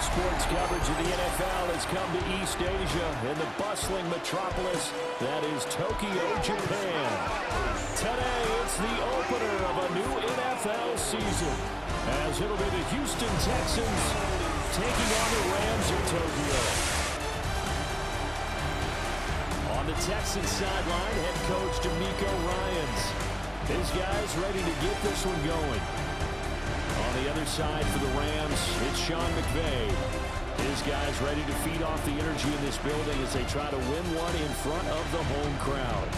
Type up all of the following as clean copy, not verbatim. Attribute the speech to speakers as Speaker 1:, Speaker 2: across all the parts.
Speaker 1: sports coverage of the NFL has come to East Asia in the bustling metropolis that is Tokyo, Japan. Today, it's the opener of a new NFL season, as it'll be the Houston Texans taking on the Rams of Tokyo. On the Texans sideline, head coach D'Amico Ryans. His guys ready to get this one going. On the other side for the Rams, it's Sean McVay. His guys ready to feed off the energy in this building as they try to win one in front of the home crowd.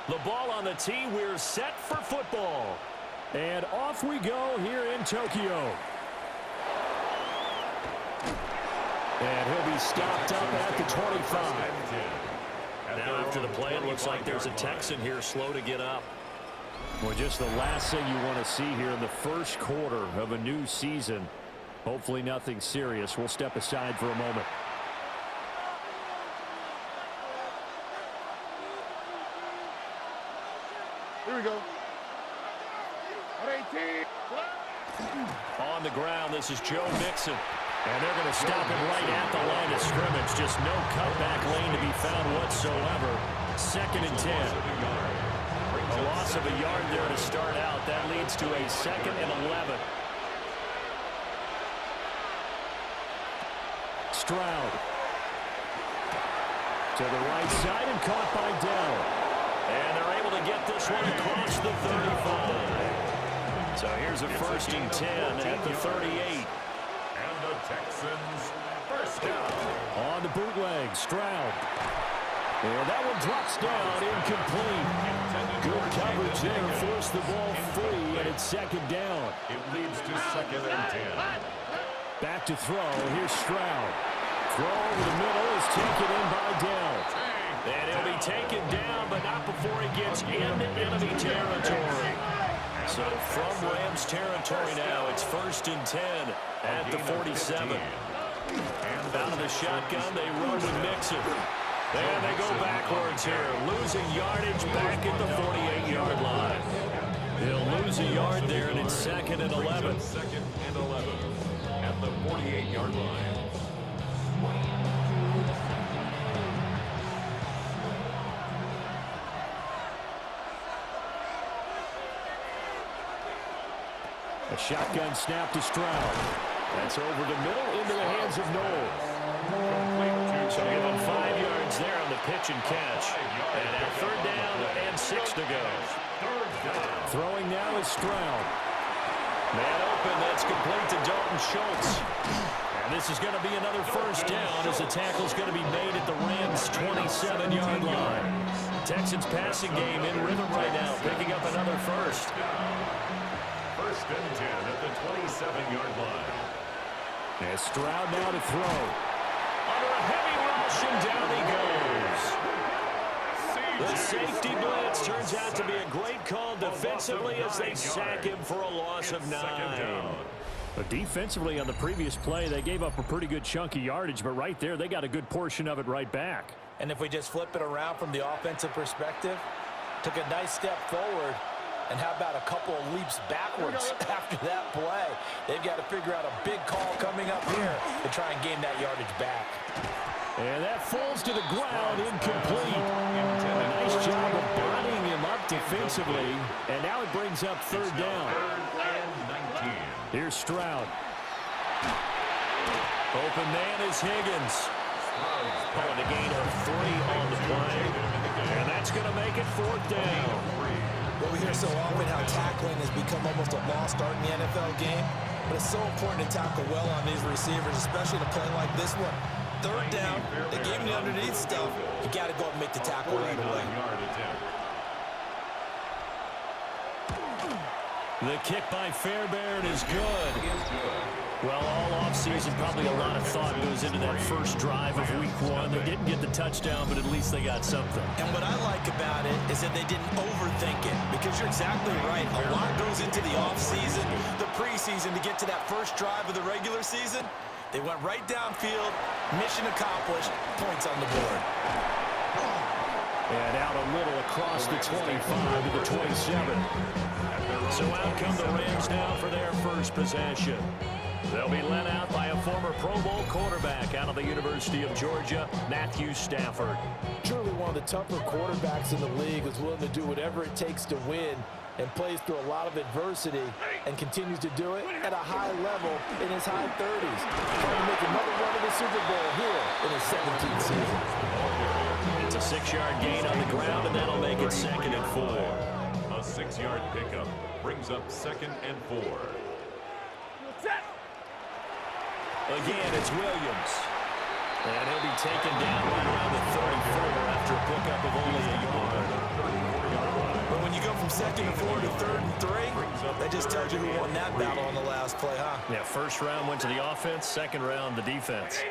Speaker 1: The ball on the tee, we're set for football. And off we go here in Tokyo. And he'll be stopped up at the 25.
Speaker 2: Now after the play, it looks like there's a Texan here slow to get up.
Speaker 1: Well, just the last thing you want to see here in the first quarter of a new season. Hopefully nothing serious. We'll step aside for a moment.
Speaker 3: Here we go.
Speaker 2: On the ground, this is Joe Mixon. And they're going to stop him right at the line of scrimmage. Just no cutback lane to be found whatsoever. 2nd and 10. A loss of a yard there to start out. That leads to a 2nd and 11.
Speaker 1: Stroud. To the right side and caught by Dell.
Speaker 2: And they're able to get this one across the 35. So here's a 1st and 10 at the 38.
Speaker 3: The Texans first down.
Speaker 1: On the bootleg, Stroud. And that one drops down, incomplete. Good coverage there, forced the ball free, and it's 2nd down.
Speaker 3: It leads to 2nd and 10.
Speaker 1: Back to throw, here's Stroud. Throw over the middle is taken in by Dell.
Speaker 2: And he'll be taken down, but not before he gets into enemy territory. So from Rams territory now, it's 1st and 10 at the 47. Out of the shotgun, they run with Mixon. And they go backwards here, losing yardage back at the 48-yard line. They'll lose a yard there, and it's 2nd and 11.
Speaker 3: 2nd and 11 at the 48-yard line.
Speaker 1: A shotgun snap to Stroud. That's over the middle into the hands of Noel.
Speaker 2: So give him 5 yards there on the pitch and catch. And now 3rd down and 6 to go.
Speaker 1: Throwing now is Stroud.
Speaker 2: Man open, that's complete to Dalton Schultz. And this is going to be another 1st down as the tackle's going to be made at the Rams' 27-yard line. Texans passing game in rhythm right now, picking up another 1st.
Speaker 3: 1st and 10 at the 27-yard line.
Speaker 1: And Stroud now to throw.
Speaker 2: Under a heavy rush, and down he goes. The safety blitz turns out to be a great call defensively as they sack him for a loss of 9.
Speaker 1: But defensively on the previous play, they gave up a pretty good chunk of yardage, but right there, they got a good portion of it right back.
Speaker 4: And if we just flip it around from the offensive perspective, took a nice step forward, and how about a couple of leaps backwards after that play? They've got to figure out a big call coming up here to try and gain that yardage back.
Speaker 1: And that falls to the ground, incomplete. A nice job of bodying him up defensively. And now it brings up 3rd down. Here's Stroud.
Speaker 2: Open man is Higgins. Pulling a gain of 3 on the play. And that's going to make it 4th down.
Speaker 4: Well, we hear so often how tackling has become almost a lost art in the NFL game. But it's so important to tackle well on these receivers, especially to play like this one. 3rd down, they gave him the underneath stuff. You got to go and make the tackle right away.
Speaker 2: The kick by Fairbairn is good. Well, all offseason, probably a lot of thought goes into that first drive of week 1. They didn't get the touchdown, but at least they got something.
Speaker 4: And what I like about it is that they didn't overthink it, because you're exactly right. A lot goes into the offseason, the preseason, to get to that first drive of the regular season. It went right downfield, mission accomplished, points on the board.
Speaker 1: And out a little across the 25 to the 27.
Speaker 2: So out come the Rams now for their first possession. They'll be led out by a former Pro Bowl quarterback out of the University of Georgia, Matthew Stafford.
Speaker 4: Truly one of the tougher quarterbacks in the league, who's willing to do whatever it takes to win and plays through a lot of adversity and continues to do it at a high level in his high 30s. Trying to make another run to the Super Bowl here in his 17th season.
Speaker 2: It's a 6-yard gain on the ground, and that'll make it 2nd and 4.
Speaker 3: A 6-yard pickup brings up 2nd and 4.
Speaker 2: Again, it's Williams. And he'll be taken down right around the 34 after a pickup of only a yard.
Speaker 4: But when you go from 2nd and 4 to 3rd and 3, that just tells you who won that battle on the last play, huh?
Speaker 2: Yeah, first round went to the offense, second round the defense.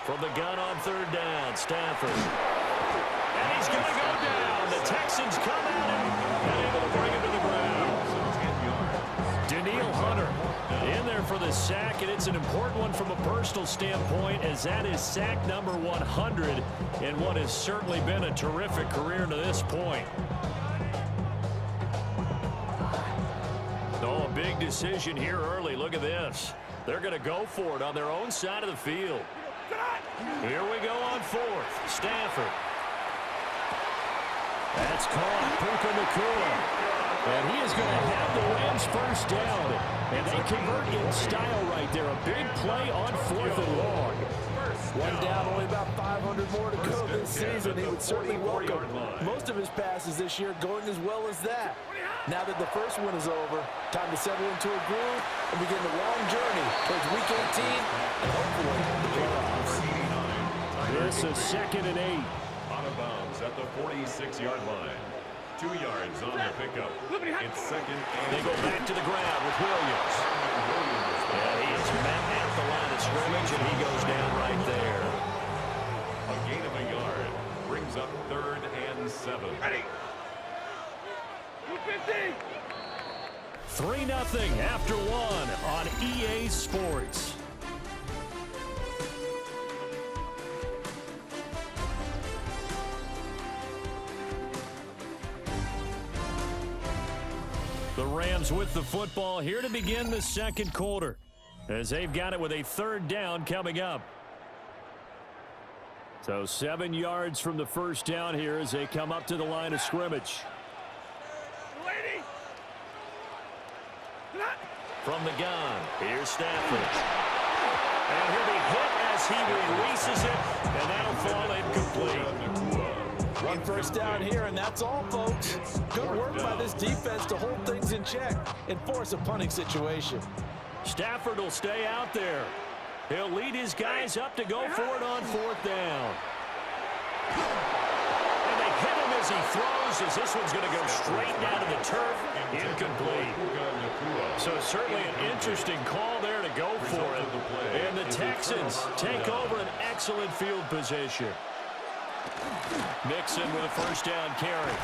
Speaker 2: From the gun on 3rd down, Stafford. And he's going to go down. The Texans come at him and able to bring him to the ground. Daniil Hunter in there for the sack, and it's an important one from a personal standpoint, as that is sack number 100 in what has certainly been a terrific career to this point. Oh, a big decision here early. Look at this. They're going to go for it on their own side of the field. Here we go on 4th. Stafford. That's caught. Puka Nacua. And he is going to have the Rams first down. And they convert in style right there. A big play on 4th and long.
Speaker 4: One down, only about 500 more to go this season. He would certainly welcome most of his passes this year going as well as that. Now that the first one is over, time to settle into a groove and begin the long journey towards Week 18 and hopefully the playoffs.
Speaker 1: This is 2nd and 8.
Speaker 3: Out of bounds at the 46-yard line. 2 yards on the pickup. It's 2nd and
Speaker 2: They go back to the ground with Williams. Yeah, he is met at the line of scrimmage, and he goes down right there.
Speaker 3: a gain of a yard. Brings up 3rd and 7. Ready.
Speaker 1: 3-0 after 1 on EA Sports. The Rams with the football here to begin the second quarter, as they've got it with a 3rd down coming up. So 7 yards from the first down here as they come up to the line of scrimmage.
Speaker 2: From the gun, here's Stafford. And he'll be hit as he releases it, and that'll fall incomplete.
Speaker 4: One first down here, and that's all, folks. Good work by this defense to hold things in check and force a punting situation.
Speaker 2: Stafford will stay out there. He'll lead his guys up to go for it on 4th down. And they hit him as he throws, as this one's going to go straight down to the turf. Incomplete. So certainly an interesting call there to go for it. And the Texans take over an excellent field position. Mixon with a first down carry.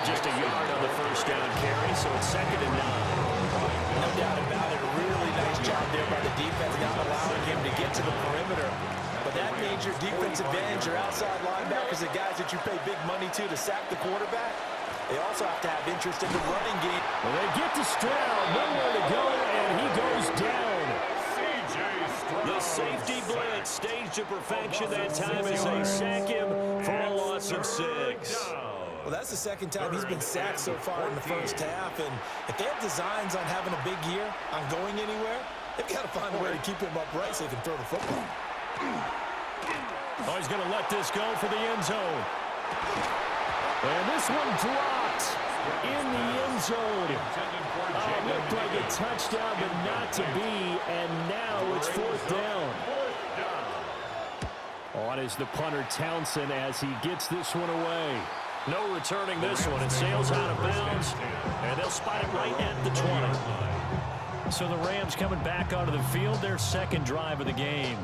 Speaker 2: Just a yard on the first down carry, so it's 2nd and 9.
Speaker 4: No doubt about it. A really nice job there by the defense, not allowing him to get to the perimeter. But that means your defense advantage, your outside linebackers, the guys that you pay big money to sack the quarterback, they also have to have interest in the running game.
Speaker 1: Well, they get to Stroud, nowhere to go, and he goes down.
Speaker 2: The safety blitz staged to perfection that time as they sack him for a loss of 6.
Speaker 4: Well, that's the second time he's been sacked so far in the first half, and if they have designs on having a big year, on going anywhere, they've got to find a way to keep him upright so they can throw the football.
Speaker 1: Oh, he's going to let this go for the end zone. And this one dropped in the end zone. It looked like a touchdown, but not to be, and now it's 4th down. On is the punter Townsend as he gets this one away.
Speaker 2: No returning this one. It sails out of bounds, and they'll spot it right at the 20.
Speaker 1: So the Rams coming back onto the field, their second drive of the game.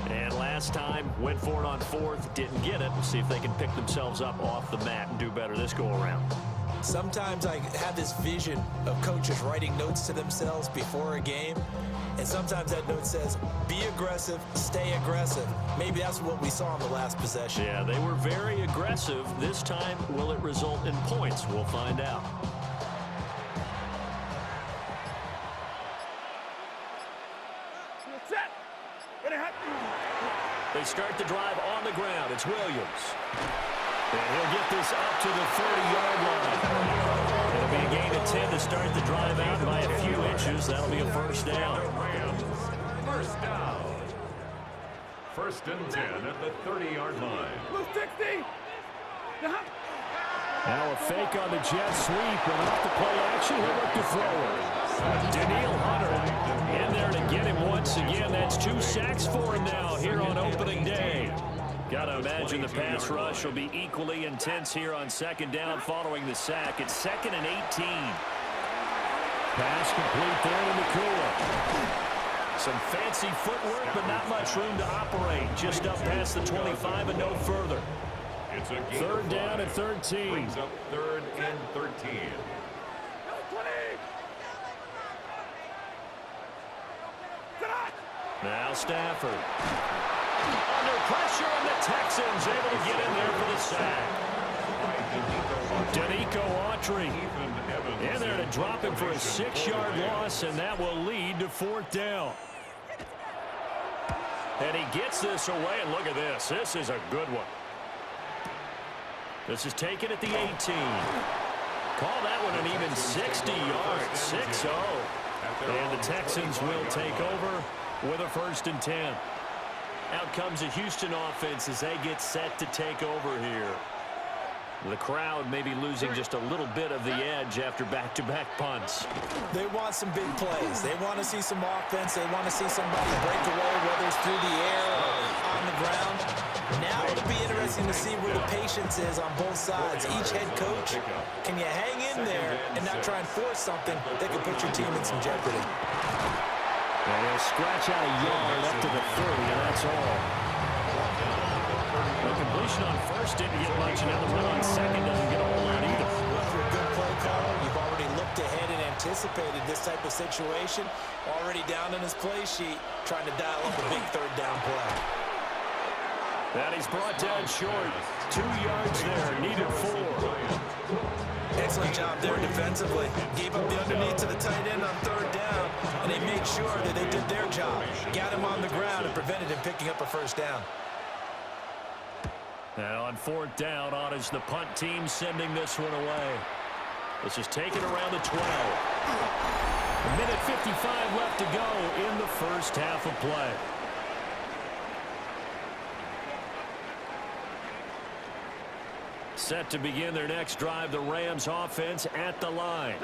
Speaker 2: And last time, went for it on 4th, didn't get it. We'll see if they can pick themselves up off the mat and do better this go-around.
Speaker 4: Sometimes I have this vision of coaches writing notes to themselves before a game, and sometimes that note says, be aggressive, stay aggressive. Maybe that's what we saw in the last possession.
Speaker 2: Yeah, they were very aggressive. This time, will it result in points? We'll find out. They start the drive on the ground. It's Williams. And he'll get this up to the 30-yard line. It'll be a gain of 10 to start the drive out by a few inches. That'll be a first down.
Speaker 3: First down. First and 10 at the 30-yard line.
Speaker 1: Now a fake on the jet sweep, and off the play action, he'll look to throw it. Daniil Hunter in there to get him once again. That's 2 sacks for him now here on opening day. Got to imagine the pass rush will be equally intense here on second down following the sack. It's 2nd and 18. Pass complete there to Nakua. Some fancy footwork, but not much room to operate. Just up past the 25 and no further.
Speaker 3: It's a gain
Speaker 1: Third down at 13.
Speaker 3: Brings up 3rd and 13.
Speaker 2: Now Stafford. Under pressure, and the Texans able to get in there for the sack. Danico Autry in there to drop him for a 6-yard loss, and that will lead to 4th down. And he gets this away, and look at this. This is a good one. This is taken at the 18. Call that one an even 60 yards, 6-0. And the Texans will take over with a 1st and 10. Out comes the Houston offense as they get set to take over here. The crowd may be losing just a little bit of the edge after back-to-back punts.
Speaker 4: They want some big plays. They want to see some offense. They want to see somebody break away, whether it's through the air or on the ground. Now it'll be interesting to see where the patience is on both sides. Each head coach, can you hang in there and not try and force something that could put your team in some jeopardy?
Speaker 1: And he'll scratch out a yard up to the 30, and that's all.
Speaker 2: The completion on first didn't get much, and now the one on second doesn't get a whole lot either.
Speaker 4: Well, if you're a good play caller, you've already looked ahead and anticipated this type of situation. Already down in his play sheet, trying to dial up a big 3rd down play.
Speaker 2: And he's brought down short. 2 yards there, needed 4.
Speaker 4: Excellent job there defensively. Gave up the underneath to the tight end on 3rd down, and they made sure that they did their job. Got him on the ground and prevented him picking up a 1st down.
Speaker 2: Now on 4th down, on is the punt team sending this one away. This is taken around the 12. A minute 55 left to go in the first half of play. Set to begin their next drive, the Rams offense at the line.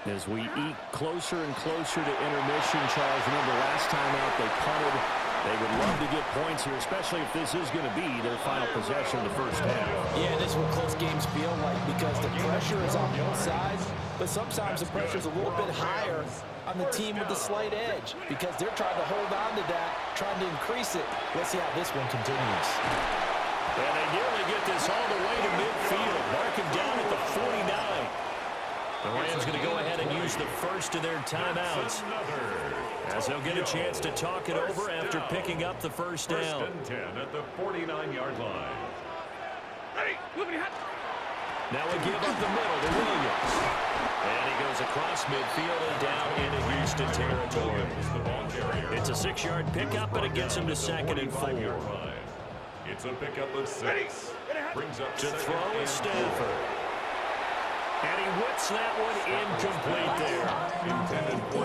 Speaker 2: As we eke closer and closer to intermission, Charles, remember last time out they punted. They would love to get points here, especially if this is going to be their final possession of the first half.
Speaker 4: Yeah, this is what close games feel like because the pressure is on both sides, but sometimes the pressure is a little bit higher on the team with the slight edge because they're trying to hold on to that, trying to increase it. Let's see how this one continues.
Speaker 2: And they nearly get this all the way to midfield. Mark him down at the 49. The Rams going to go ahead and use the first of their timeouts, as they'll get a chance to talk it over after picking up the first down.
Speaker 3: 1st and 10 at the 49-yard line.
Speaker 2: Now we give up the middle to Williams. And he goes across midfield and down into Houston territory. It's a 6-yard pickup, but it gets him to 2nd and 4.
Speaker 3: It's a pickup of 6. Brings up
Speaker 2: To throw is Stafford. And he whips that one incomplete there.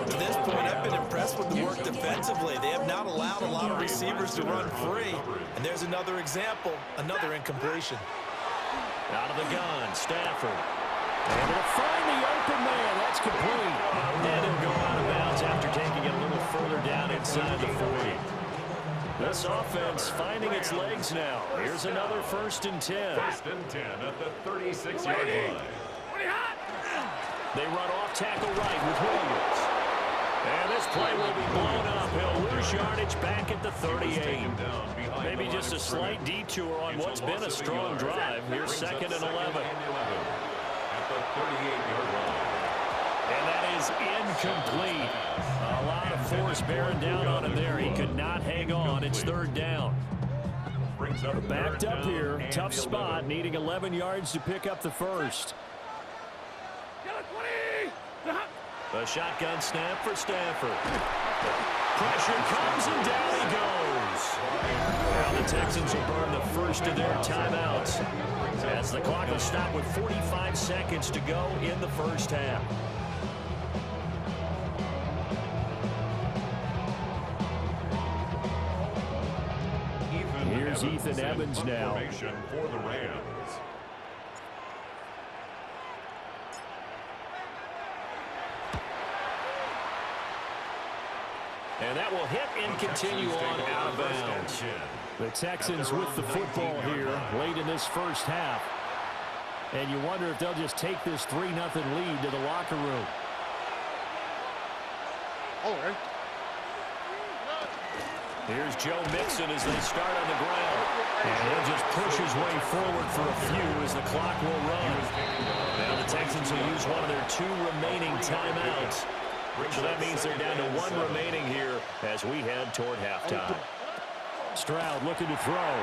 Speaker 4: To this point, I've been impressed with the work defensively. They have not allowed a lot of receivers to run free. And there's another example, another incompletion.
Speaker 2: Out of the gun, Stafford. And he'll find the open man. That's complete. And he'll go out of bounds after taking it a little further down inside the 40. This offense finding its legs now. Here's another 1st and 10.
Speaker 3: 1st and 10 at the 36-yard line.
Speaker 2: They run off tackle right with Williams. And this play will be blown up. He'll lose yardage back at the 38. Maybe just a slight detour on what's been a strong drive. Here's 2nd and 11.
Speaker 3: at the 38-yard line.
Speaker 2: And that is incomplete. A lot of force bearing down on him there. He could not hang on. It's third down.
Speaker 1: Backed up here. Tough spot. Needing 11 yards to pick up the first.
Speaker 2: A shotgun snap for Stafford. Pressure comes and down he goes. Now the Texans will burn the first of their timeouts as the clock will stop with 45 seconds to go in the first half.
Speaker 1: Here's Ethan Evans now.
Speaker 3: For the Rams.
Speaker 2: And that will hit and continue on out of bounds.
Speaker 1: The Texans with the football here late in this first half. And you wonder if they'll just take this 3-0 lead to the locker room.
Speaker 2: Here's Joe Mixon as they start on the ground. And he'll just push his way forward for a few as the clock will run. Now the Texans will use one of their 2 remaining timeouts. So that means they're down to 1 remaining here as we head toward halftime.
Speaker 1: Stroud looking to throw.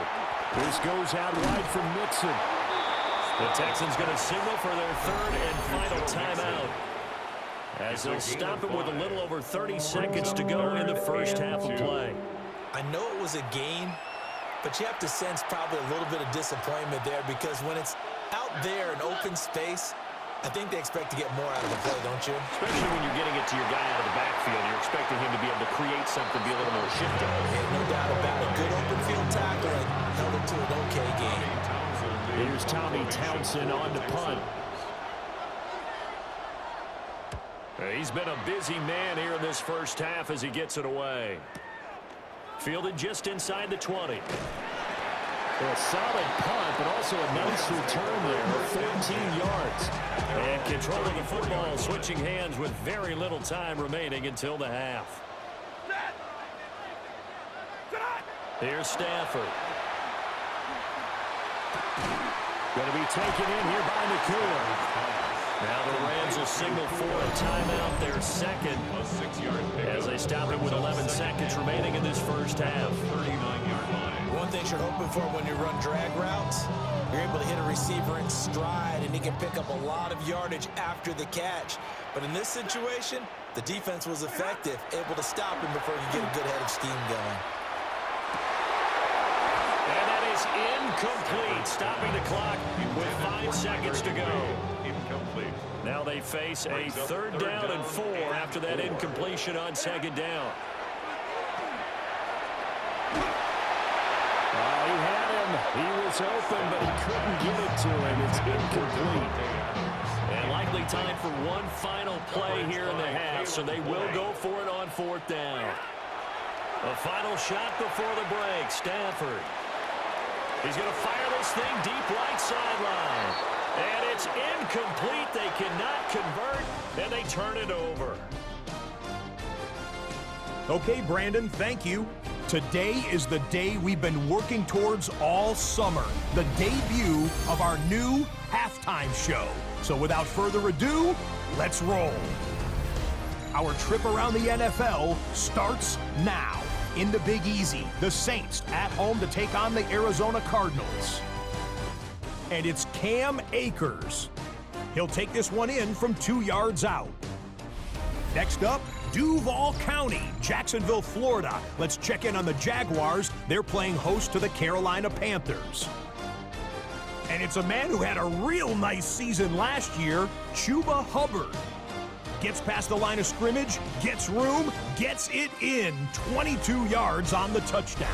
Speaker 1: This goes out wide from Mixon.
Speaker 2: The Texans going to signal for their 3rd and final timeout as they'll stop it with a little over 30 seconds to go in the first half of play.
Speaker 4: I know it was a game, but you have to sense probably a little bit of disappointment there because when it's out there in open space, I think they expect to get more out of the play, don't you?
Speaker 2: Especially when you're getting it to your guy out of the backfield. You're expecting him to be able to create something, be a little more shifty.
Speaker 4: Yeah, no doubt about it. Good open field tackle and held it to an okay game.
Speaker 1: Here's Tommy Townsend on to punt.
Speaker 2: He's been a busy man here in this first half as he gets it away. Fielded just inside the 20.
Speaker 1: A solid punt, but also a nice return there, 14 yards.
Speaker 2: And controlling the football, switching hands with very little time remaining until the half. Here's Stafford.
Speaker 1: Going to be taken in here by Nakua.
Speaker 2: Now the Rams will signal for a timeout, their second, as they stop it with 11 seconds remaining in this first half.
Speaker 3: 39-yard line.
Speaker 4: One thing you're hoping for when you run drag routes, you're able to hit a receiver in stride, and he can pick up a lot of yardage after the catch. But in this situation, the defense was effective, able to stop him before you get a good head of steam going.
Speaker 2: And that is incomplete, stopping the clock with 5 seconds to go.
Speaker 3: Incomplete.
Speaker 2: Now they face a 3rd down and 4 after that incompletion on 2nd down.
Speaker 1: He had him. He was open, but he couldn't get it to him. It's incomplete.
Speaker 2: And likely time for one final play here in the half, so they will go for it on 4th down. A final shot before the break. Stafford. He's going to fire this thing deep right sideline. And it's incomplete. They cannot convert, and they turn it over.
Speaker 5: Okay, Brandon, thank you. Today is the day we've been working towards all summer, the debut of our new halftime show. So without further ado, let's roll. Our trip around the NFL starts now. In the Big Easy, the Saints at home to take on the Arizona Cardinals. And it's Cam Akers. He'll take this one in from 2 yards out. Next up, Duval County, Jacksonville, Florida. Let's check in on the Jaguars. They're playing host to the Carolina Panthers. And it's a man who had a real nice season last year, Chuba Hubbard. Gets past the line of scrimmage, gets room, gets it in, 22 yards on the touchdown.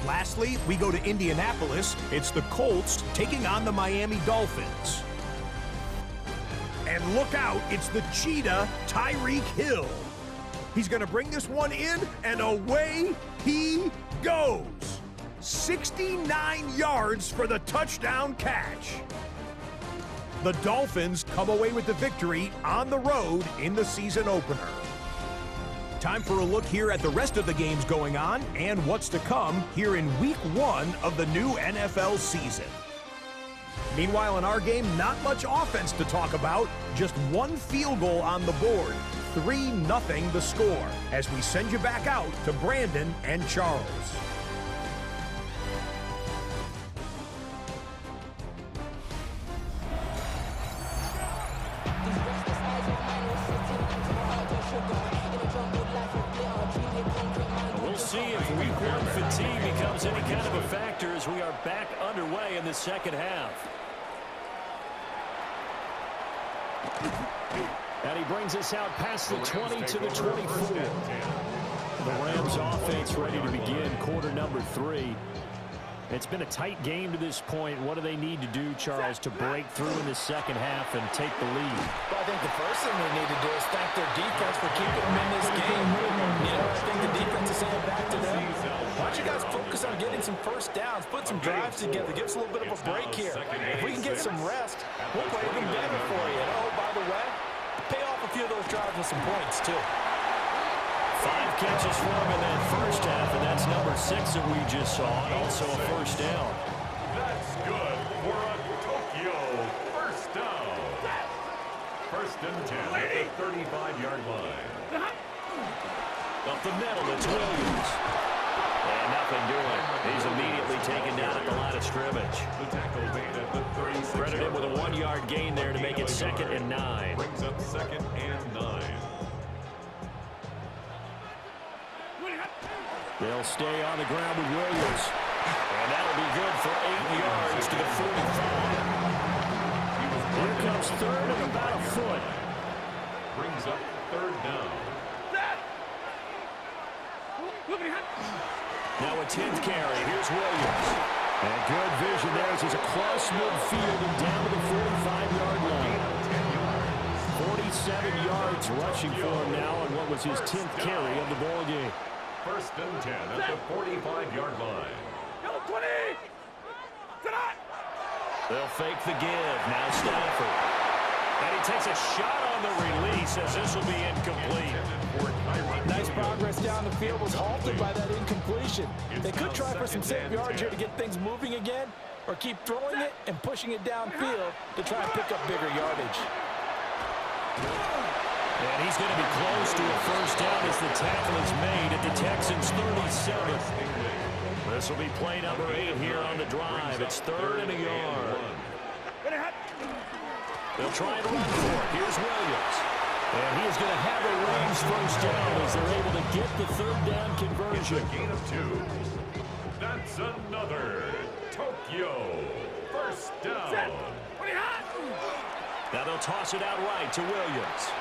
Speaker 5: Lastly, we go to Indianapolis. It's the Colts taking on the Miami Dolphins. And look out, it's the Cheetah, Tyreek Hill. He's going to bring this one in, and away he goes. 69 yards for the touchdown catch. The Dolphins come away with the victory on the road in the season opener. Time for a look here at the rest of the games going on and what's to come here in Week 1 of the new NFL season. Meanwhile, in our game, not much offense to talk about. Just one field goal on the board. 3-0 the score as we send you back out to Brandon and Charles.
Speaker 2: We'll see if week one fatigue becomes any kind of a factor as we are back underway in the second half.
Speaker 1: And he brings us out past the 20 to the 24. The Rams offense ready to begin quarter number 3. It's been a tight game to this point. What do they need to do, Charles, to break through in the second half and take the lead?
Speaker 4: Well, I think the first thing they need to do is thank their defense for keeping them in this game. You know, I think the defense is saying back to them, why don't you guys focus on getting some first downs, put some drives together, give us a little bit of a break here. If we can get some rest, we'll play even better for you. And oh, by the way, pay off a few of those drives with some points, too.
Speaker 2: 5 catches for him in that first half, and that's number 6 that we just saw, and also a first down.
Speaker 3: That's good for a Tokyo first down. First and 10 at the 35-yard line.
Speaker 2: Up the middle, it's Williams. And nothing doing. He's immediately taken down at the line of scrimmage.
Speaker 3: The tackle made at the 36.
Speaker 2: Credit him with a 1-yard gain there to make it 2nd and 9.
Speaker 3: Brings up 2nd and 9.
Speaker 1: They'll stay on the ground with Williams.
Speaker 2: And that'll be good for 8 yards to the 45.
Speaker 1: Here comes 3rd and about a foot.
Speaker 3: Brings up 3rd down.
Speaker 2: Now a 10th carry. Here's Williams.
Speaker 1: And good vision there as he's across midfield and down to the 45-yard line. 47 yards rushing for him now on what was his 10th carry of the ball game.
Speaker 3: First and 10 at the 45-yard line.
Speaker 2: They'll fake the give. Now Stafford. And he takes a shot on the release as this will be incomplete.
Speaker 4: Nice progress down the field was halted by that incompletion. They could try for some safe yards here to get things moving again, or keep throwing it and pushing it downfield to try and pick up bigger yardage.
Speaker 2: And he's going to be close to a first down as the tackle is made at the Texans' 37. This will be play number 8 here on the drive. It's 3rd and a yard. They'll try and run for it. Here's Williams.
Speaker 1: And he is going to have a Rams first down as they're able to get the 3rd down conversion.
Speaker 3: It's a gain of 2. That's another Tokyo first down.
Speaker 2: Now they'll toss it out right to Williams.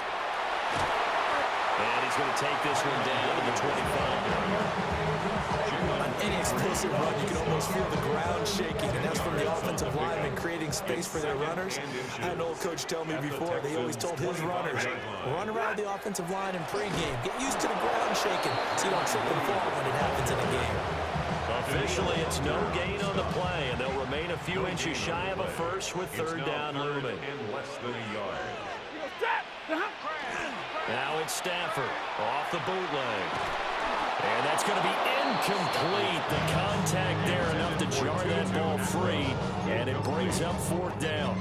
Speaker 2: And he's going to take this one down to the 25.
Speaker 4: On any explosive run, you can almost feel the ground shaking, and that's from the offensive linemen creating space for their runners. I had an old coach tell me before, they always told his runners, run around the offensive line in pregame. Get used to the ground shaking so you don't trip and fall when it happens in a game.
Speaker 2: Officially, it's no gain on the play, and they'll remain a few inches shy of a first with 3rd down looming.
Speaker 3: In less than a yard.
Speaker 2: Now it's Stafford off the bootleg. And that's going to be incomplete. The contact there enough to jar that ball free, and it brings up 4th down.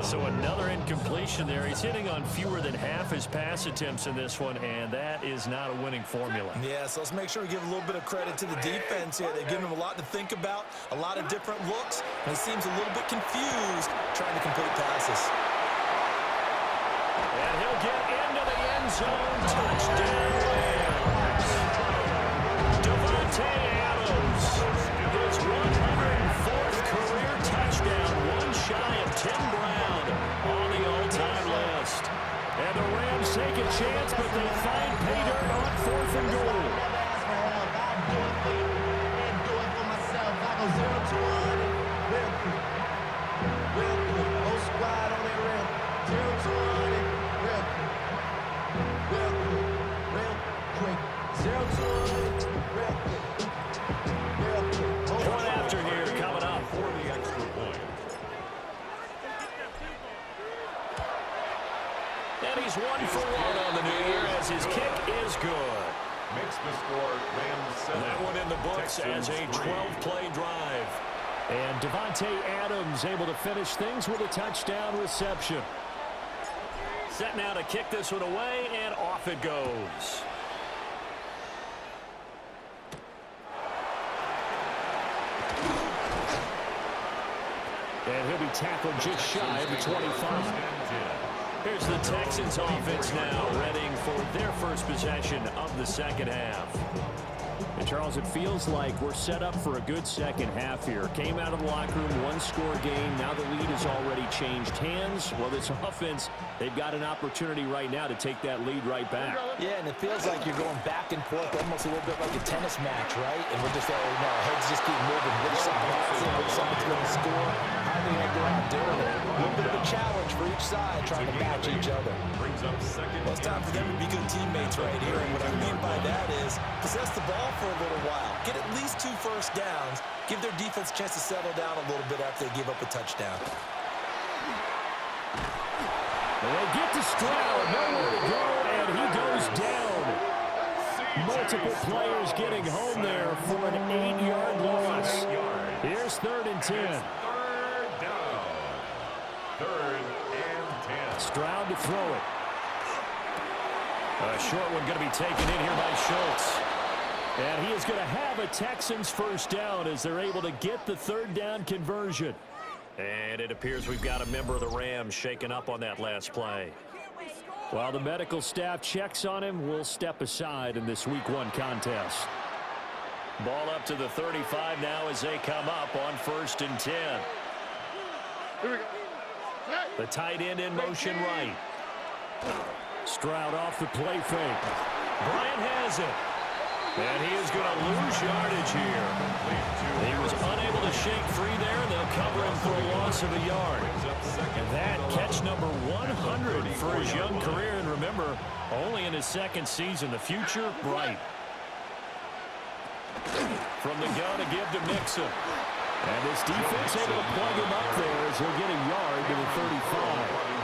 Speaker 2: So another incompletion there. He's hitting on fewer than half his pass attempts in this one, and that is not a winning formula.
Speaker 4: Yeah, so let's make sure we give a little bit of credit to the defense here. They've given him a lot to think about, a lot of different looks, and he seems a little bit confused trying to complete passes.
Speaker 2: And he'll get into the end zone. Touchdown. Adams, his 104th career touchdown, one shy of Tim Brown on the all-time list.
Speaker 1: And the Rams take a chance, but they find pay dirt on 4th and goal.
Speaker 2: Point after here coming up.
Speaker 3: For the extra point.
Speaker 2: And he's 1 for 1 on the new year as his kick is good.
Speaker 3: Makes the score Rams 7.
Speaker 2: That one in the books as a 12-play drive.
Speaker 1: And Devontae Adams able to finish things with a touchdown reception.
Speaker 2: Set now to kick this one away, and off it goes.
Speaker 1: And he'll be tackled just shy of the 25.
Speaker 2: Here's the Texans offense now, readying for their first possession of the second half.
Speaker 1: And Charles, it feels like we're set up for a good second half here. Came out of the locker room, one-score game. Now the lead has already changed hands. Well, this offense, they've got an opportunity right now to take that lead right back.
Speaker 4: Yeah, and it feels like you're going back and forth, almost a little bit like a tennis match, right? And we're just, our heads just keep moving. Which side has it? Which side's going to score? How are they going to go out doing it? A little bit of a challenge for each side, trying to match each other. Well, it's time for them to be good teammates right here. And what I mean by that is possess the ball for a little while. Get at least 2 first downs. Give their defense a chance to settle down a little bit after they give up a touchdown.
Speaker 1: And they get to Stroud, nowhere to go, and he goes down. Multiple players getting home there for an 8-yard loss. Here's 3rd and 10.
Speaker 3: Third down. 3rd and 10.
Speaker 1: Stroud to throw it.
Speaker 2: A short one going to be taken in here by Schultz.
Speaker 1: And he is going to have a Texans first down as they're able to get the 3rd down conversion.
Speaker 2: And it appears we've got a member of the Rams shaken up on that last play.
Speaker 1: While the medical staff checks on him, we'll step aside in this Week 1 contest.
Speaker 2: Ball up to the 35 now as they come up on 1st and 10. The tight end in motion right.
Speaker 1: Stroud off the play fake.
Speaker 2: Bryant has it. And he is going to lose yardage here. He was unable to shake free there, and they'll cover him for a loss of a yard.
Speaker 1: And that catch number 100
Speaker 2: For his young career, and remember, only in his 2nd season, the future bright.
Speaker 1: From the gun to give to Mixon. And this defense able to plug him up there as he'll get a yard to the 35.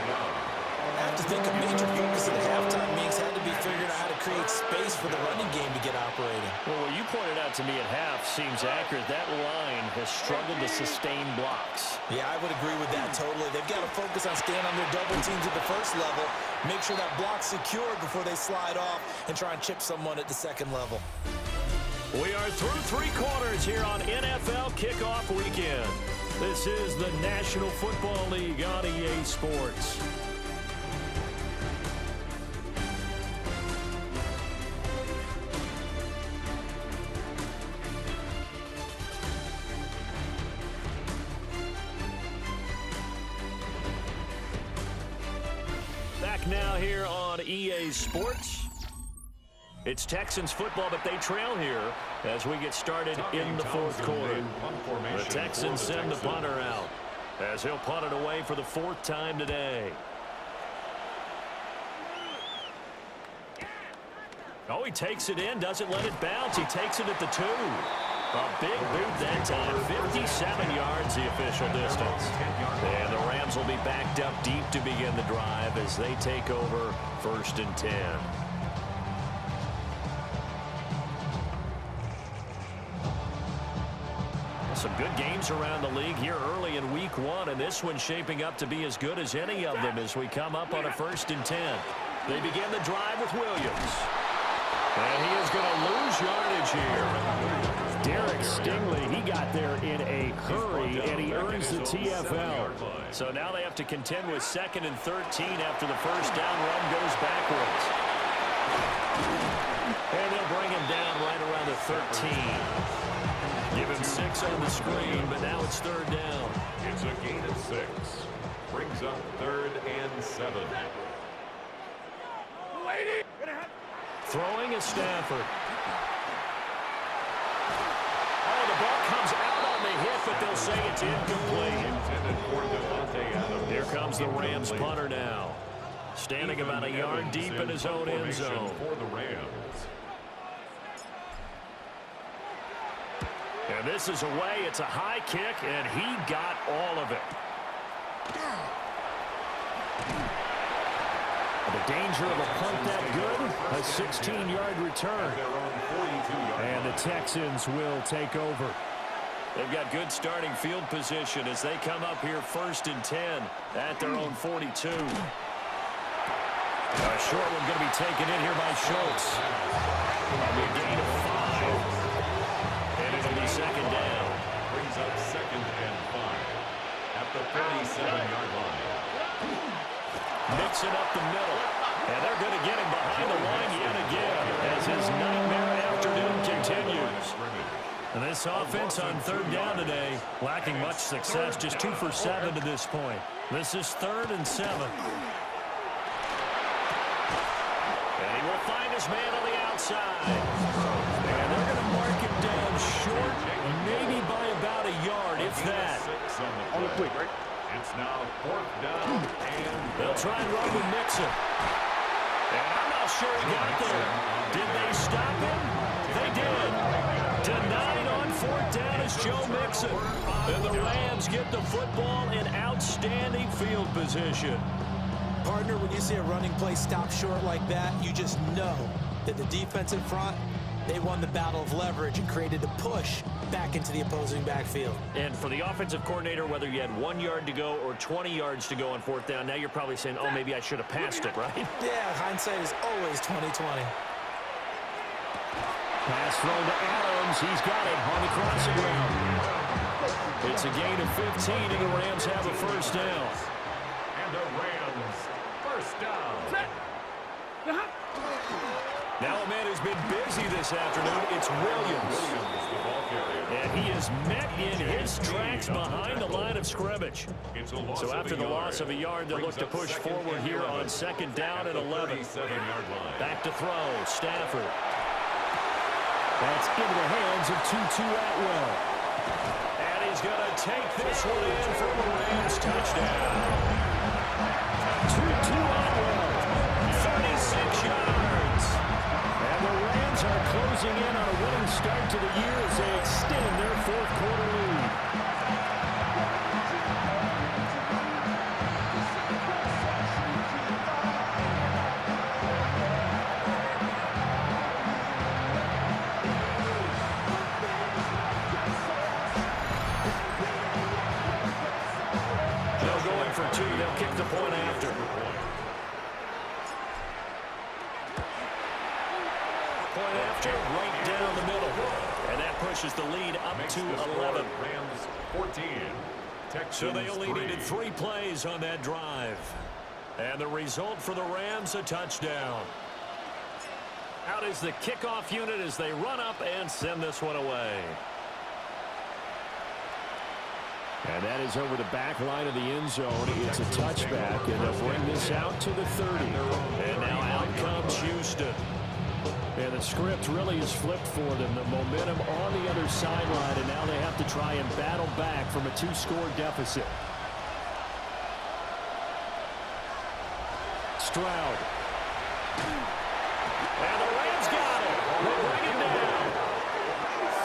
Speaker 4: I have to think a major focus at halftime means had to be figuring out how to create space for the running game to get operating.
Speaker 2: Well, what you pointed out to me at half seems accurate. That line has struggled to sustain blocks.
Speaker 4: Yeah, I would agree with that totally. They've got to focus on staying on their double teams at the first level, make sure that block's secured before they slide off, and try and chip someone at the second level.
Speaker 2: We are through 3 quarters here on NFL Kickoff Weekend. This is the National Football League on EA Sports. Back now here on EA Sports. It's Texans football, but they trail here as we get started in the 4th quarter. The Texans send the punter out as he'll punt it away for the 4th time today. Oh, he takes it in, doesn't let it bounce. He takes it at the 2. A big boot that time, 57 yards the official distance. And the Rams will be backed up deep to begin the drive as they take over 1st and 10. Some good games around the league here early in Week 1, and this one's shaping up to be as good as any of them as we come up on a 1st and 10. They begin the drive with Williams. And he is going to lose yardage here.
Speaker 1: Derek Stingley, he got there in a hurry, and he earns the TFL.
Speaker 2: So now they have to contend with 2nd and 13 after the first down run goes backwards. And they'll bring him down right around the 13. Give him 6 on the screen, but now it's 3rd down.
Speaker 3: It's a gain of 6. Brings up 3rd and 7.
Speaker 2: Throwing is Stafford. Oh, the ball comes out on the hit, but they'll say it's incomplete. Here comes the Rams punter now. Standing about a yard deep in his own end zone.
Speaker 3: For the Rams.
Speaker 2: And this is away. It's a high kick, and he got all of it.
Speaker 1: The danger of a punt that good, a 16-yard return. And the Texans will take over.
Speaker 2: They've got good starting field position as they come up here 1st and 10 at their own 42. A short one going to be taken in here by Schultz. And a gain of 5. And it'll be 2nd down.
Speaker 3: Brings up 2nd and 5 at the 37-yard line.
Speaker 2: Mixing up the middle. And they're going to get him behind the line yet again as his nightmare afternoon continues. And this offense on 3rd down today, lacking much success, just 2 for 7 to this point. This is 3rd and 7. And he will find his man on the outside. And they're going to mark him down short, maybe by about a yard, if that.
Speaker 3: On the quick, right? It's now 4th down, and
Speaker 2: they'll try and run with Mixon. And I'm not sure he got there. Did they stop him? They did. Denied on 4th down is Joe Mixon. And the Rams get the football in outstanding field position.
Speaker 4: Partner, when you see a running play stop short like that, you just know that the defensive front, they won the battle of leverage and created a push back into the opposing backfield.
Speaker 2: And for the offensive coordinator, whether you had 1 yard to go or 20 yards to go on 4th down, now you're probably saying, oh, maybe I should have passed it, right?
Speaker 4: Yeah, hindsight is always 20/20.
Speaker 1: Pass thrown to Adams. He's got it on the crossing route. It's a gain of 15, and the Rams have a 1st down.
Speaker 3: the Rams. First down.
Speaker 2: Now a man who's been busy this afternoon, it's Williams. And he is met in his tracks behind the line of scrimmage. So after the loss of a yard, they'll look to push forward here on 2nd down and 11. Back to throw, Stafford.
Speaker 1: That's into the hands of Tutu Atwell.
Speaker 2: And he's going to take this one in for the Rams touchdown.
Speaker 1: Tutu Atwell,
Speaker 2: 36 yards.
Speaker 1: And the Rams are closing in on a winning start to the year as they extend their 4th quarter lead.
Speaker 2: They'll go in for 2. They'll kick the point after. Point after, right down the middle. And that pushes the lead up to 11.
Speaker 3: Rams 14. Texans
Speaker 2: So they only
Speaker 3: 3.
Speaker 2: needed 3 plays on that drive. And the result for the Rams, a touchdown. Out is the kickoff unit as they run up and send this one away.
Speaker 1: And that is over the back line of the end zone. It's a touchback, and they'll bring this out to the 30.
Speaker 2: And now out comes Houston.
Speaker 1: And the script really is flipped for them. The momentum on the other sideline, and now they have to try and battle back from a 2-score deficit. Stroud.
Speaker 2: And the Rams got it. They bring it down.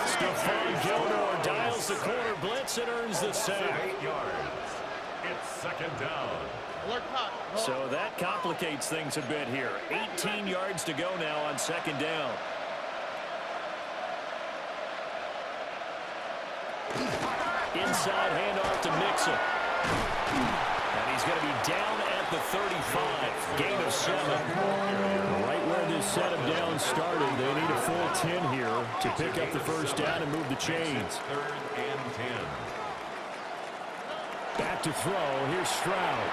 Speaker 2: Stephon Gilmore dials the corner blitz and earns the sack.
Speaker 3: 8 yards. It's 2nd down.
Speaker 2: So that complicates things a bit here. 18 yards to go now on 2nd down. Inside handoff to Mixon. And he's going to be down at the 35. Gain of 7.
Speaker 1: Right where this set of downs started, they need a full 10 here to pick up the 1st down and move the chains.
Speaker 3: 3rd and 10.
Speaker 1: Back to throw. Here's Stroud.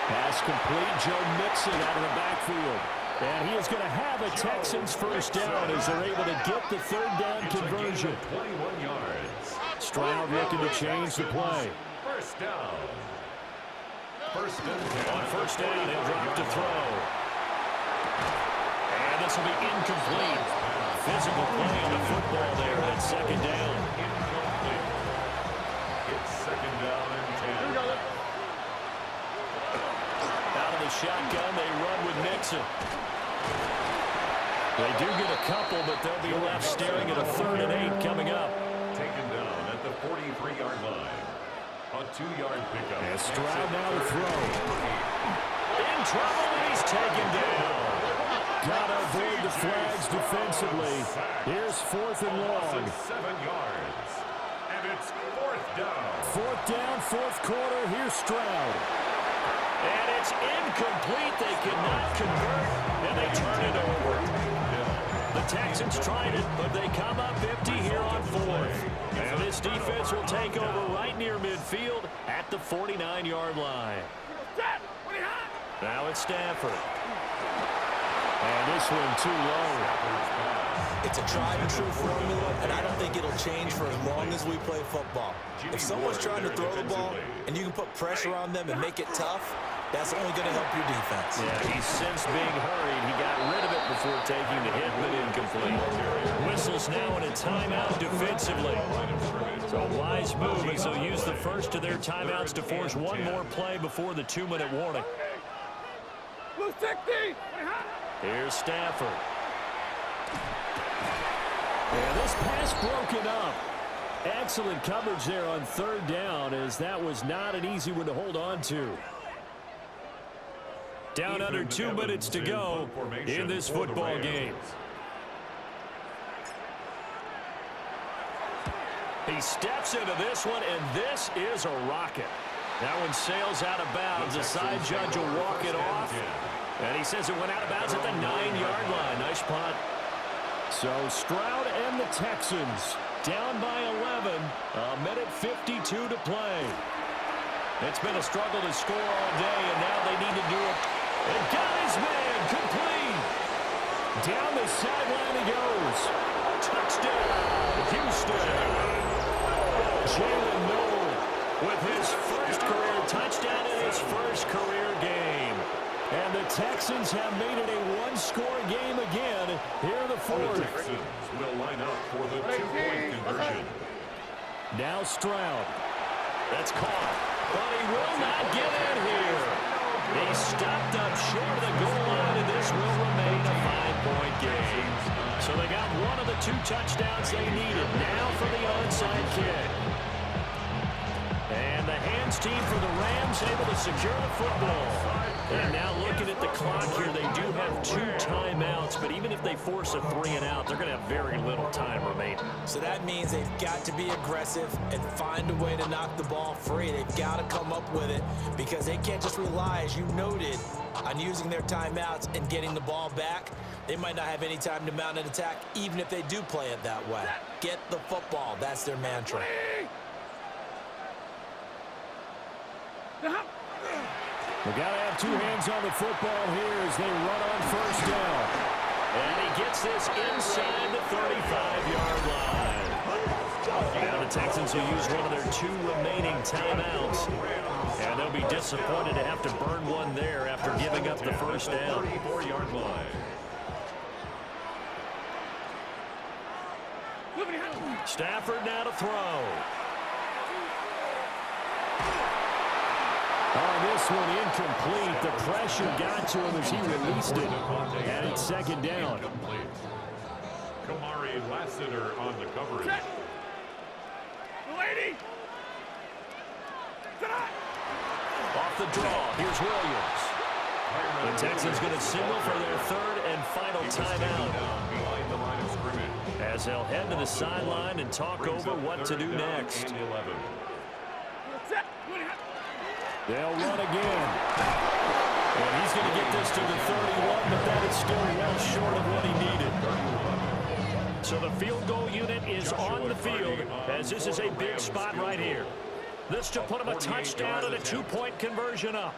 Speaker 1: Pass complete. Joe Mixon out of the backfield. And he is going to have a Texans 1st down as they're able to get the 3rd down conversion.
Speaker 3: 21 yards.
Speaker 1: Stroud looking to change the play.
Speaker 3: 1st down. 1st and 10.
Speaker 2: On 1st down, he'll drop to throw. And this will be incomplete. Physical play on the football there at 2nd down.
Speaker 3: Incomplete. It's 2nd down and 10.
Speaker 2: Out of the shotgun, they run with Mixon. They do get a couple, but they'll be left staring at a 3rd and 8 coming up.
Speaker 3: Taken down at the 43-yard line. A 2-yard pickup.
Speaker 1: And Stroud now to throw.
Speaker 2: In trouble, and he's taken down.
Speaker 1: Got to avoid the flags defensively. Here's 4th and long.
Speaker 3: 7 yards. And it's
Speaker 1: down, fourth quarter. Here's Stroud.
Speaker 2: And it's incomplete. They cannot convert, and they turn it over. The Texans tried it, but they come up empty here on fourth. And this defense will take over right near midfield at the 49-yard line. Now it's Stafford.
Speaker 1: And this one too low.
Speaker 4: It's a tried-and-true formula, and I don't think it'll change for as long as we play football. If someone's trying to throw the ball and you can put pressure on them and make it tough, that's only going to help your defense.
Speaker 2: Yeah, he's sensed being hurried. He got rid of it before taking the hit, but incomplete. Whistles now in a timeout defensively. So a wise move as they'll use the first of their timeouts to force one more play before the 2-minute warning. Here's Stafford.
Speaker 1: Yeah, this pass broken up. Excellent coverage there on third down, as that was not an easy one to hold on to.
Speaker 2: Down under 2 minutes to go in this football game. He steps into this one, and this is a rocket. That one sails out of bounds. The side judge will walk it off. And he says it went out of bounds at the 9-yard line. Nice punt.
Speaker 1: So Stroud and the Texans down by 11. A minute 52 to play.
Speaker 2: It's been a struggle to score all day, and now they need to do it. And got his man complete.
Speaker 1: Down the sideline he goes.
Speaker 2: Touchdown, Houston. Jalen Noel with his first career touchdown in his first career game.
Speaker 1: And the Texans have made it a one-score game again here in the fourth.
Speaker 3: The Texans will line up for the two-point conversion.
Speaker 1: Now Stroud.
Speaker 2: That's caught, but he will not get in here. He stopped up short of the goal line, and this will remain a 5-point game. So they got one of the 2 touchdowns they needed. Now for the onside kick. And the hands team for the Rams able to secure the football. And now looking at the clock here, they do have 2 timeouts, but even if they force a 3-and-out, they're going to have very little time remaining.
Speaker 4: So that means they've got to be aggressive and find a way to knock the ball free. They've got to come up with it because they can't just rely, as you noted, on using their timeouts and getting the ball back. They might not have any time to mount an attack, even if they do play it that way. Get the football. That's their mantra.
Speaker 1: We got to have 2 hands on the football here as they run on first down.
Speaker 2: And he gets this inside the 35-yard line. Now the Texans will use one of their 2 remaining timeouts. And they'll be disappointed to have to burn one there after giving up the first down.
Speaker 3: 34-yard line.
Speaker 2: Stafford now to throw.
Speaker 1: On this one, incomplete. The pressure got to him as he released it. And it's second down.
Speaker 3: Kamari Lassiter on the coverage.
Speaker 2: Off the draw, here's Williams. The Texans going to signal for their 3rd and final timeout, as they'll head to the sideline and talk over what to do next.
Speaker 1: They'll run again. And he's going to get this to the 31, but that is still well short of what he needed.
Speaker 2: So the field goal unit is on the field, as this is a big spot right here. This to put him a touchdown and a 2-point conversion up.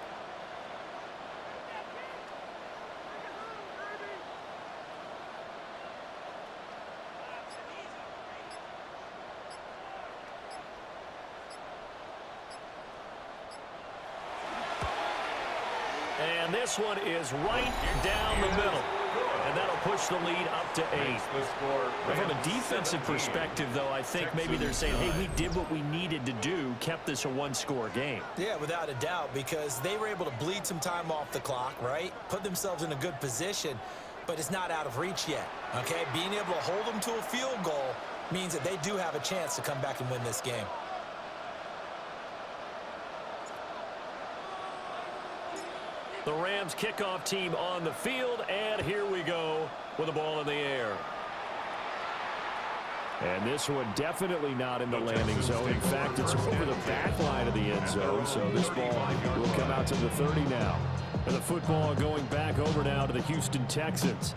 Speaker 2: And this one is right down the middle. And that'll push the lead up to 8. From a defensive perspective, though, I think maybe they're saying, hey, we did what we needed to do, kept this a 1-score game.
Speaker 4: Yeah, without a doubt, because they were able to bleed some time off the clock, right? Put themselves in a good position, but it's not out of reach yet, okay? Being able to hold them to a field goal means that they do have a chance to come back and win this game.
Speaker 2: The Rams kickoff team on the field, and here we go with the ball in the air.
Speaker 1: And this one definitely not in the landing zone. In fact, it's over the back line of the end zone. So this ball will come out to the 30 now. And the football going back over now to the Houston Texans.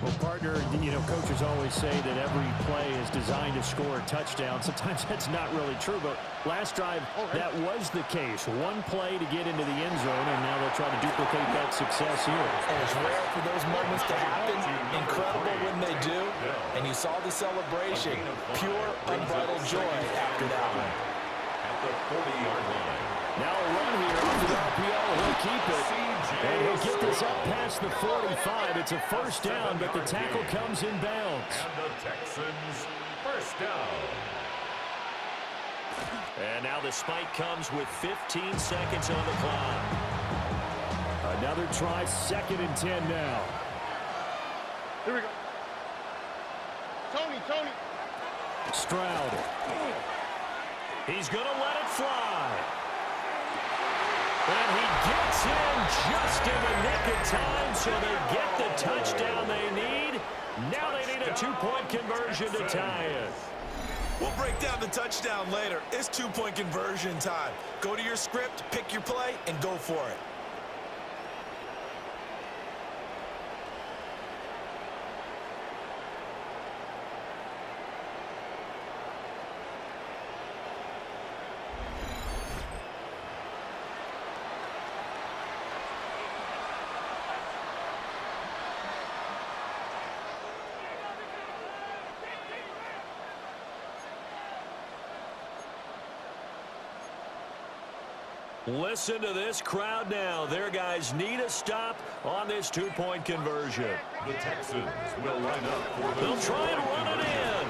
Speaker 1: Well, partner, coaches always say that every play is designed to score a touchdown. Sometimes that's not really true, but last drive, that was the case. One play to get into the end zone, and now they'll try to duplicate that success here.
Speaker 4: And it's rare for those moments to happen. Incredible when they do. And you saw the celebration. Pure, unbridled joy after that one.
Speaker 3: At the 40-yard line.
Speaker 1: Now a run here off the RPO. He'll keep it. And he'll get this up past the 45. It's a first down, but the tackle comes in bounds.
Speaker 3: And the Texans first down.
Speaker 2: And now the spike comes with 15 seconds on the clock.
Speaker 1: Another try, 2nd and 10 now.
Speaker 6: Here we go. Tony.
Speaker 1: Stroud.
Speaker 2: He's going to let it fly. And he gets in just in the nick of time, so they get the touchdown they need. Now they need a 2-point conversion to tie it.
Speaker 4: We'll break down the touchdown later. It's 2-point conversion time. Go to your script, pick your play, and go for it.
Speaker 2: Listen to this crowd now. Their guys need a stop on this 2-point conversion.
Speaker 3: The Texans will line up for the
Speaker 2: They'll try and run it in.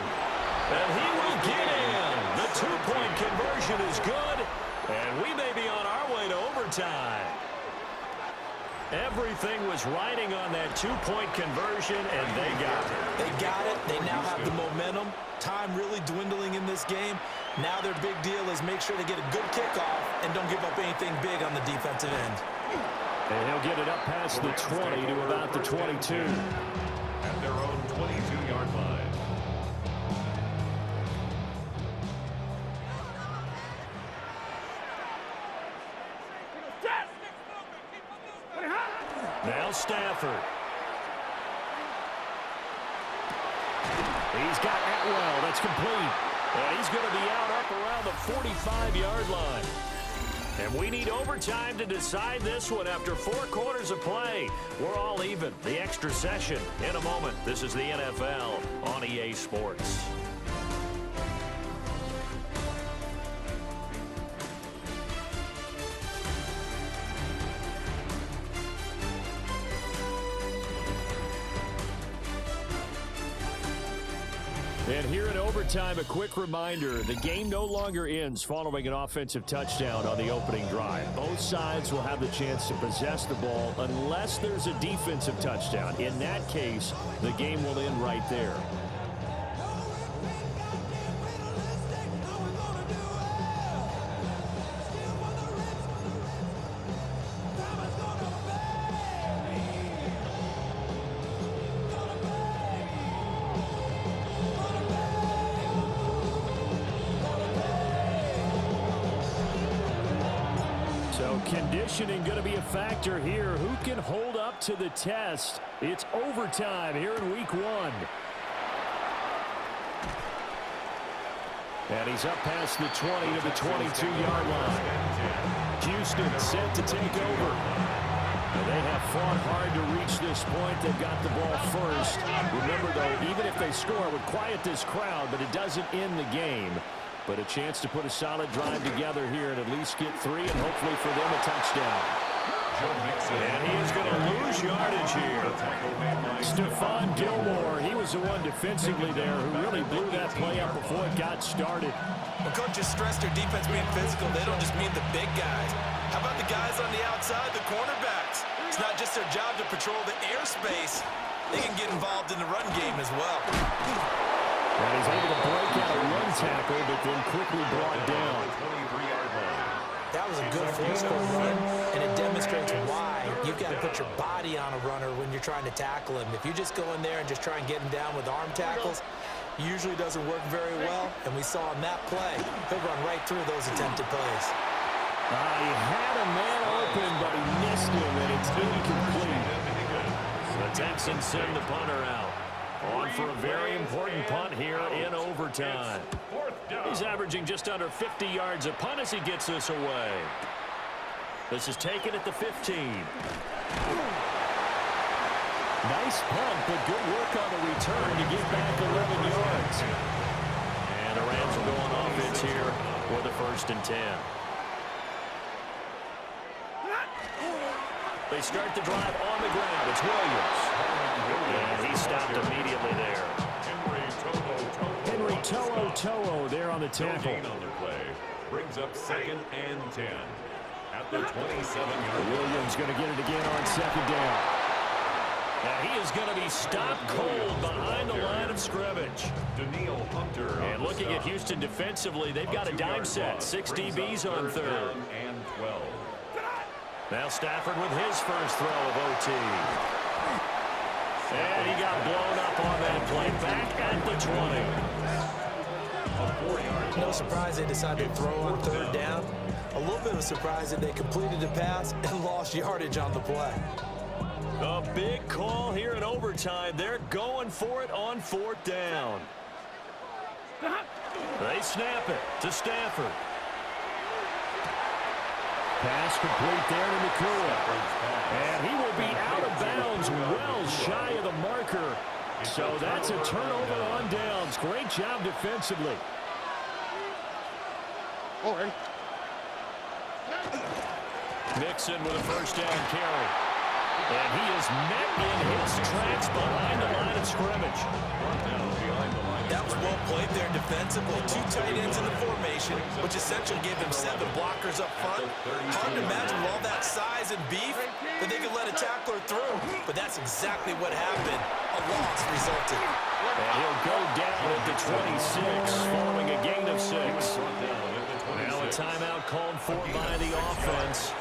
Speaker 2: And he will get in. The 2-point conversion is good. And we may be on our way to overtime. Everything was riding on that 2-point conversion, and they got it.
Speaker 4: They got it. They now have the momentum. Time really dwindling in this game. Now their big deal is make sure they get a good kickoff and don't give up anything big on the defensive end.
Speaker 1: And he'll get it up past the 20 to about the 22.
Speaker 3: at their own 22-yard line.
Speaker 2: Now Stafford.
Speaker 1: He's got Atwell. That's complete.
Speaker 2: And he's going to be out up around the 45-yard line. And we need overtime to decide this one after 4 quarters of play. We're all even. The extra session in a moment. This is the NFL on EA Sports.
Speaker 1: And here in overtime, a quick reminder, the game no longer ends following an offensive touchdown on the opening drive. Both sides will have the chance to possess the ball unless there's a defensive touchdown. In that case, the game will end right there. Conditioning going to be a factor here. Who can hold up to the test? It's overtime here in week 1. And he's up past the 20 to the 22-yard line. Houston set to take over. And they have fought hard to reach this point. They've got the ball first. Remember, though, even if they score, it would quiet this crowd, but it doesn't end the game. But a chance to put a solid drive together here and at least get 3 and hopefully for them a touchdown.
Speaker 2: And he is going to lose yardage here.
Speaker 1: Stephon Gilmore, he was the one defensively there who really blew that play up before it got started.
Speaker 4: When coaches stress their defense being physical, they don't just mean the big guys. How about the guys on the outside, the cornerbacks? It's not just their job to patrol the airspace. They can get involved in the run game as well.
Speaker 1: And he's able to break out a run tackle, but then quickly brought down.
Speaker 4: That was a good full-score run, and it demonstrates why you've got to put your body on a runner when you're trying to tackle him. If you just go in there and just try and get him down with arm tackles, usually doesn't work very well, and we saw on that play, he'll run right through those attempted plays.
Speaker 1: He had a man open, but he missed him, and it's incomplete.
Speaker 2: The Texans send the punter out. On for a very important punt here in overtime. He's averaging just under 50 yards a punt as he gets this away. This is taken at the 15.
Speaker 1: Nice punt, but good work on the return to get back 11 yards.
Speaker 2: And the Rams will go on offense here for the 1st and 10. They start the drive on the ground. It's Williams. And he stopped immediately there.
Speaker 1: Henry To'o there on the tackle.
Speaker 3: On the play brings up 2nd and 10 at the 27-yard.
Speaker 1: Williams going to get it again on 2nd down.
Speaker 2: And he is going to be stopped cold behind the line of scrimmage. And looking at Houston defensively, they've got a dime set. 6 DBs on 3rd.
Speaker 3: And 12.
Speaker 2: Now Stafford with his first throw of OT. And he got blown up on that play. Back at the 20.
Speaker 4: No surprise they decided to throw on 3rd down. A little bit of a surprise that they completed the pass and lost yardage on the play.
Speaker 2: A big call here in overtime. They're going for it on 4th down. They snap it to Stafford.
Speaker 1: Pass complete there to Nakua. And he will be out of bounds well shy of the marker. So that's a turnover on downs. Great job defensively.
Speaker 2: Nixon with a 1st down carry. And he is met in his tracks behind the line of scrimmage.
Speaker 4: That was well played there defensively. 2 tight ends in the formation, which essentially gave them 7 blockers up front. Hard to imagine with all that size and beef that they could let a tackler through. But that's exactly what happened. A loss resulted.
Speaker 2: And he'll go down at the 26 following a gain of 6. Now a timeout called for by the offense.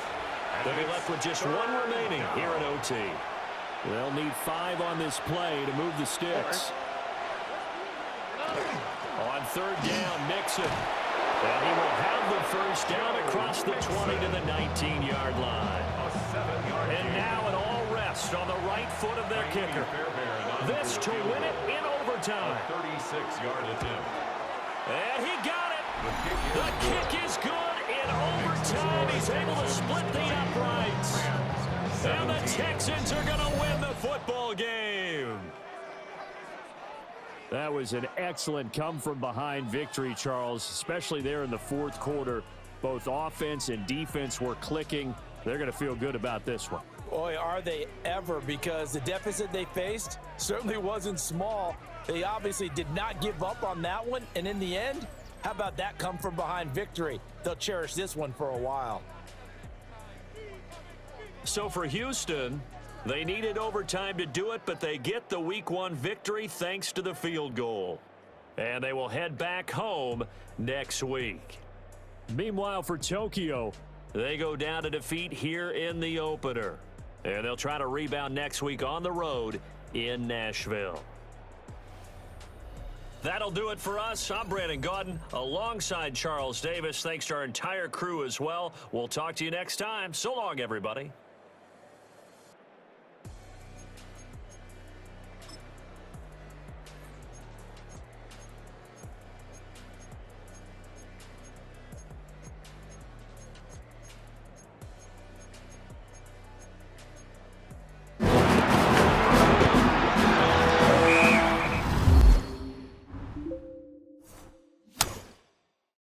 Speaker 2: They'll be left with just 1 remaining here in OT.
Speaker 1: They'll need 5 on this play to move the sticks.
Speaker 2: On 3rd down, Nixon. And he will have the 1st down across the 20 to the 19-yard line. And now an all-rest on the right foot of their kicker. This to win it in overtime.
Speaker 3: 36-yard attempt.
Speaker 2: And he got it. The kick is good in overtime. He's able to split the uprights. And the Texans are going to win the football game.
Speaker 1: That was an excellent come-from-behind victory, Charles, especially there in the 4th quarter. Both offense and defense were clicking. They're going to feel good about this one.
Speaker 4: Boy, are they ever, because the deficit they faced certainly wasn't small. They obviously did not give up on that one, and in the end, how about that come-from-behind victory? They'll cherish this one for a while.
Speaker 2: So for Houston, they needed overtime to do it, but they get the Week 1 victory thanks to the field goal. And they will head back home next week.
Speaker 1: Meanwhile, for Tokyo,
Speaker 2: they go down to defeat here in the opener. And they'll try to rebound next week on the road in Nashville. That'll do it for us. I'm Brandon Gaudin alongside Charles Davis. Thanks to our entire crew as well. We'll talk to you next time. So long, everybody.